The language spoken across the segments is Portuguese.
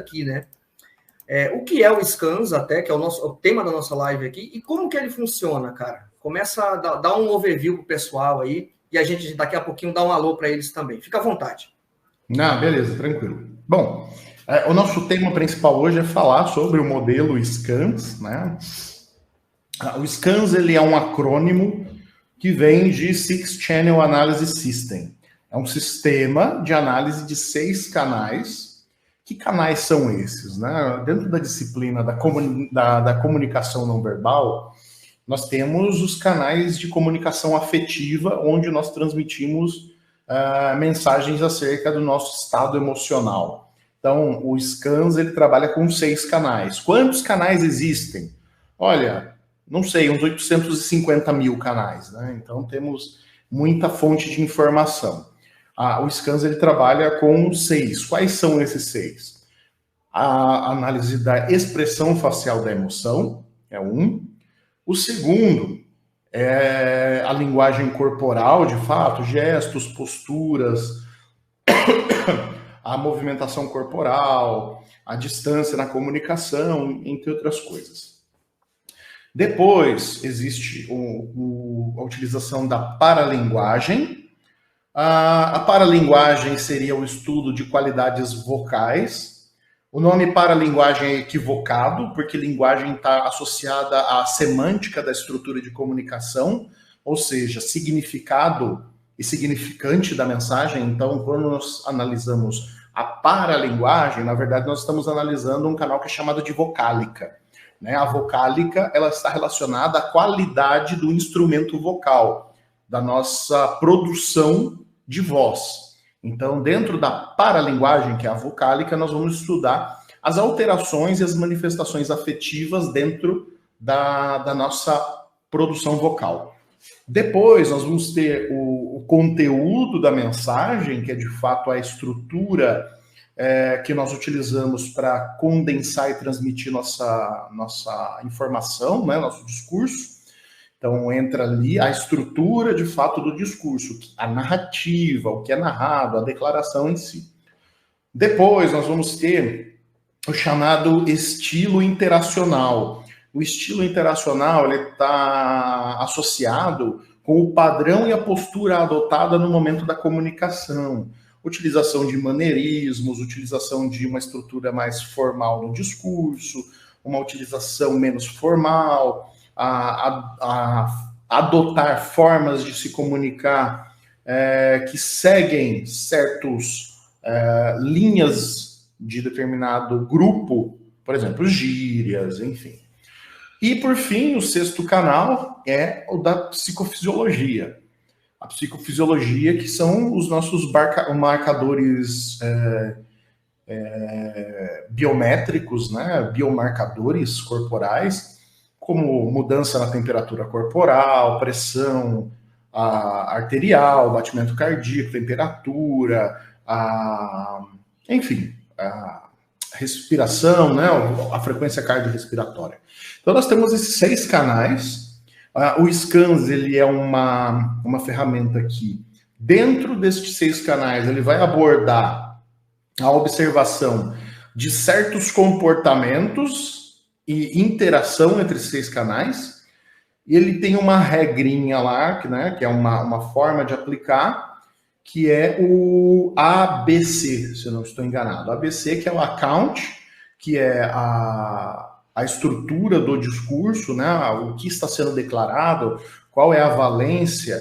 aqui, né? O que é o Scans, até, que é o tema da nossa live aqui, e como que ele funciona, cara? Começa a dar um overview pro pessoal aí, e a gente daqui a pouquinho dá um alô para eles também. Fica à vontade. Beleza, tranquilo. Bom, o nosso tema principal hoje é falar sobre o modelo Scans, né? O Scans, ele é um acrônimo que vem de Six Channel Analysis System. É um sistema de análise de 6 canais. Que canais são esses, né? Dentro da disciplina da comunicação não verbal, nós temos os canais de comunicação afetiva, onde nós transmitimos mensagens acerca do nosso estado emocional. Então, o Scans, ele trabalha com 6 canais. Quantos canais existem? Olha, não sei, uns 850 mil canais, né? Então, temos muita fonte de informação. O Scans, ele trabalha com 6. Quais são esses 6? A análise da expressão facial da emoção, é um. O segundo é a linguagem corporal, de fato, gestos, posturas, a movimentação corporal, a distância na comunicação, entre outras coisas. Depois, existe a utilização da paralinguagem. A paralinguagem seria o estudo de qualidades vocais. O nome paralinguagem é equivocado, porque linguagem está associada à semântica da estrutura de comunicação, ou seja, significado e significante da mensagem. Então, quando nós analisamos a paralinguagem, na verdade, nós estamos analisando um canal que é chamado de vocálica. Né? A vocálica, ela está relacionada à qualidade do instrumento vocal, da nossa produção de voz. Então, dentro da paralinguagem, que é a vocálica, nós vamos estudar as alterações e as manifestações afetivas dentro da nossa produção vocal. Depois, nós vamos ter o conteúdo da mensagem, que é de fato a estrutura que nós utilizamos para condensar e transmitir nossa informação, né, nosso discurso. Então, entra ali a estrutura, de fato, do discurso, a narrativa, o que é narrado, a declaração em si. Depois, nós vamos ter o chamado estilo interacional. O estilo interacional está associado com o padrão e a postura adotada no momento da comunicação. Utilização de maneirismos, utilização de uma estrutura mais formal no discurso, uma utilização menos formal, a adotar formas de se comunicar que seguem certos linhas de determinado grupo, por exemplo, gírias, enfim. E, por fim, o 6º canal é o da psicofisiologia. A psicofisiologia, que são os nossos marcadores biométricos, né, biomarcadores corporais, como mudança na temperatura corporal, pressão arterial, batimento cardíaco, temperatura, enfim, a respiração, né, a frequência cardiorrespiratória. Então, nós temos esses 6 canais. O Scans, ele é uma ferramenta que, dentro destes 6 canais, ele vai abordar a observação de certos comportamentos e interação entre esses 6 canais. E ele tem uma regrinha lá, né, que é uma forma de aplicar, que é o ABC, se eu não estou enganado. O ABC, que é o account, que é a estrutura do discurso, né, o que está sendo declarado, qual é a valência,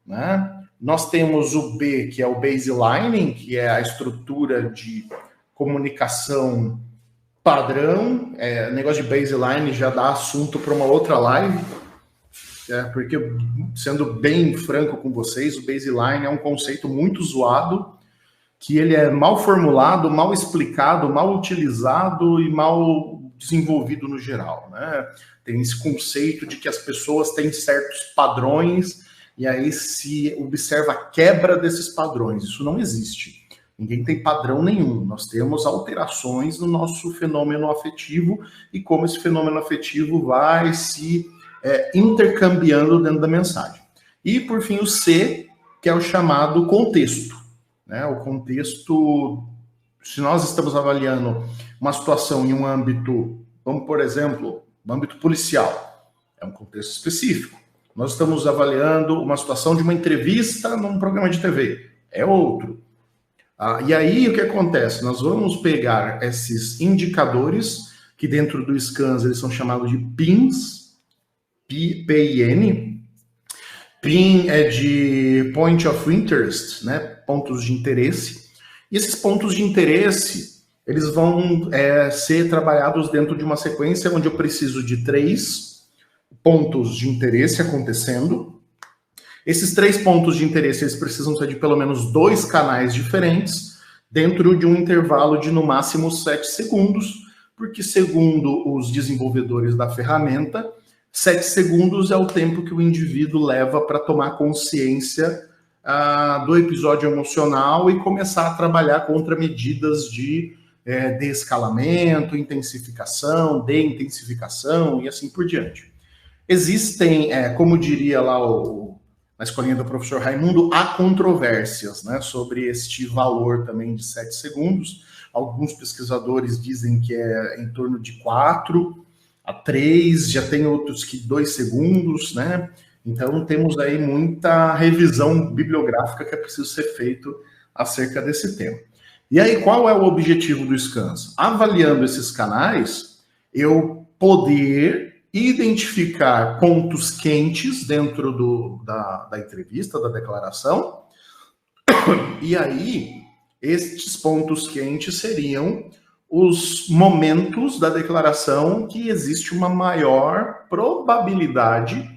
né? Nós temos o B, que é o baselining, que é a estrutura de comunicação padrão. Negócio de baseline já dá assunto para uma outra live, porque, sendo bem franco com vocês, o baseline é um conceito muito zoado, que ele é mal formulado, mal explicado, mal utilizado e mal desenvolvido no geral, né? Tem esse conceito de que as pessoas têm certos padrões e aí se observa a quebra desses padrões. Isso não existe. Ninguém tem padrão nenhum. Nós temos alterações no nosso fenômeno afetivo e como esse fenômeno afetivo vai se intercambiando dentro da mensagem. E, por fim, o C, que é o chamado contexto. Né? O contexto, se nós estamos avaliando uma situação em um âmbito, vamos por exemplo, no âmbito policial, é um contexto específico. Nós estamos avaliando uma situação de uma entrevista num programa de TV, é outro. E aí o que acontece? Nós vamos pegar esses indicadores, que dentro do SCANS eles são chamados de PINs, P-I-N. PIN é de Point of Interest, né? Pontos de interesse. E esses pontos de interesse, eles vão ser trabalhados dentro de uma sequência onde eu preciso de 3 pontos de interesse acontecendo. Esses 3 pontos de interesse, eles precisam ser de pelo menos 2 canais diferentes, dentro de um intervalo de no máximo 7 segundos, porque segundo os desenvolvedores da ferramenta, 7 segundos é o tempo que o indivíduo leva para tomar consciência do episódio emocional e começar a trabalhar contra medidas de descalamento, intensificação, de-intensificação e assim por diante. Existem, como diria lá na escolinha do professor Raimundo, há controvérsias, né, sobre este valor também de 7 segundos. Alguns pesquisadores dizem que é em torno de 4 a 3, já tem outros que 2 segundos, né? Então temos aí muita revisão bibliográfica que é preciso ser feito acerca desse tema. E aí, qual é o objetivo do SCANS? Avaliando esses canais, eu poder identificar pontos quentes dentro da entrevista, da declaração, e aí estes pontos quentes seriam os momentos da declaração que existe uma maior probabilidade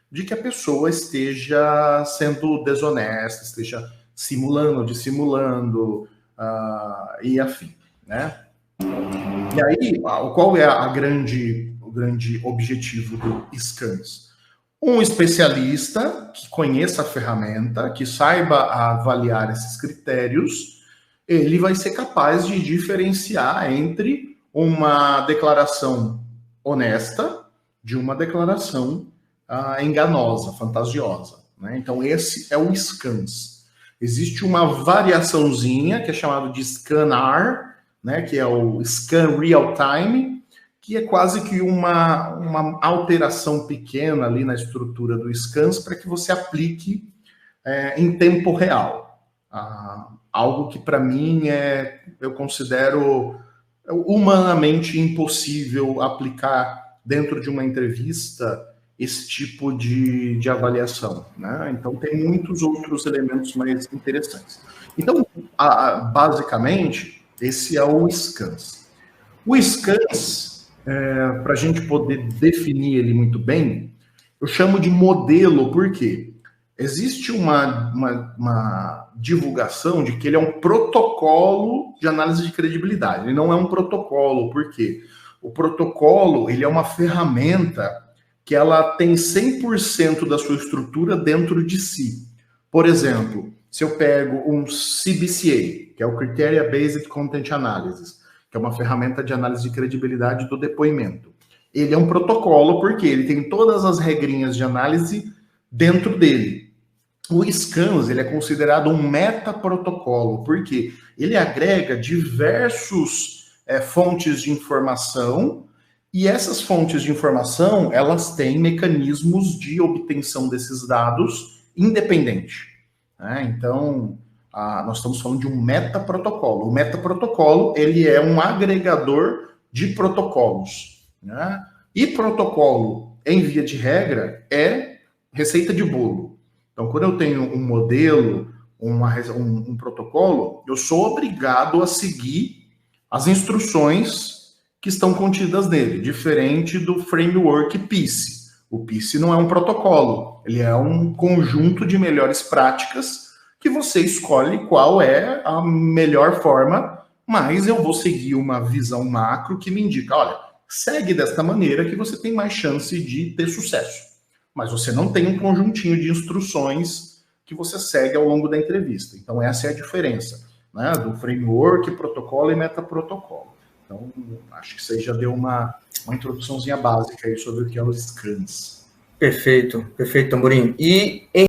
de que a pessoa esteja sendo desonesta, esteja simulando, dissimulando e afim, né? E aí, qual é o grande objetivo do SCANS? Um especialista que conheça a ferramenta, que saiba avaliar esses critérios, ele vai ser capaz de diferenciar entre uma declaração honesta de uma declaração enganosa, fantasiosa, né? Então, esse é o SCANS. Existe uma variaçãozinha que é chamada de SCANAR, né, que é o Scan Real Time, que é quase que uma alteração pequena ali na estrutura do SCANS para que você aplique em tempo real. Algo que, para mim, eu considero humanamente impossível aplicar dentro de uma entrevista esse tipo de avaliação, né? Então, tem muitos outros elementos mais interessantes. Então, basicamente, esse é o SCANS. O SCANS, para a gente poder definir ele muito bem, eu chamo de modelo, porque existe uma divulgação de que ele é um protocolo de análise de credibilidade. Ele não é um protocolo, porque o protocolo ele é uma ferramenta que ela tem 100% da sua estrutura dentro de si. Por exemplo, se eu pego um CBCA, que é o Criteria Based Content Analysis, que é uma ferramenta de análise de credibilidade do depoimento. Ele é um protocolo porque ele tem todas as regrinhas de análise dentro dele. O SCANS ele é considerado um metaprotocolo, porque ele agrega diversos fontes de informação, e essas fontes de informação, elas têm mecanismos de obtenção desses dados independente, né? Então, nós estamos falando de um metaprotocolo. O metaprotocolo, ele é um agregador de protocolos, né? E protocolo, em via de regra, é receita de bolo. Então, quando eu tenho um modelo, um protocolo, eu sou obrigado a seguir as instruções que estão contidas nele, diferente do framework PICE. O PICE não é um protocolo, ele é um conjunto de melhores práticas que você escolhe qual é a melhor forma, mas eu vou seguir uma visão macro que me indica, olha, segue desta maneira que você tem mais chance de ter sucesso. Mas você não tem um conjuntinho de instruções que você segue ao longo da entrevista. Então, essa é a diferença, né, do framework, protocolo e metaprotocolo. Então, acho que você já deu uma introduçãozinha básica aí sobre o que é o SCANS. Perfeito, perfeito, Tamborim. E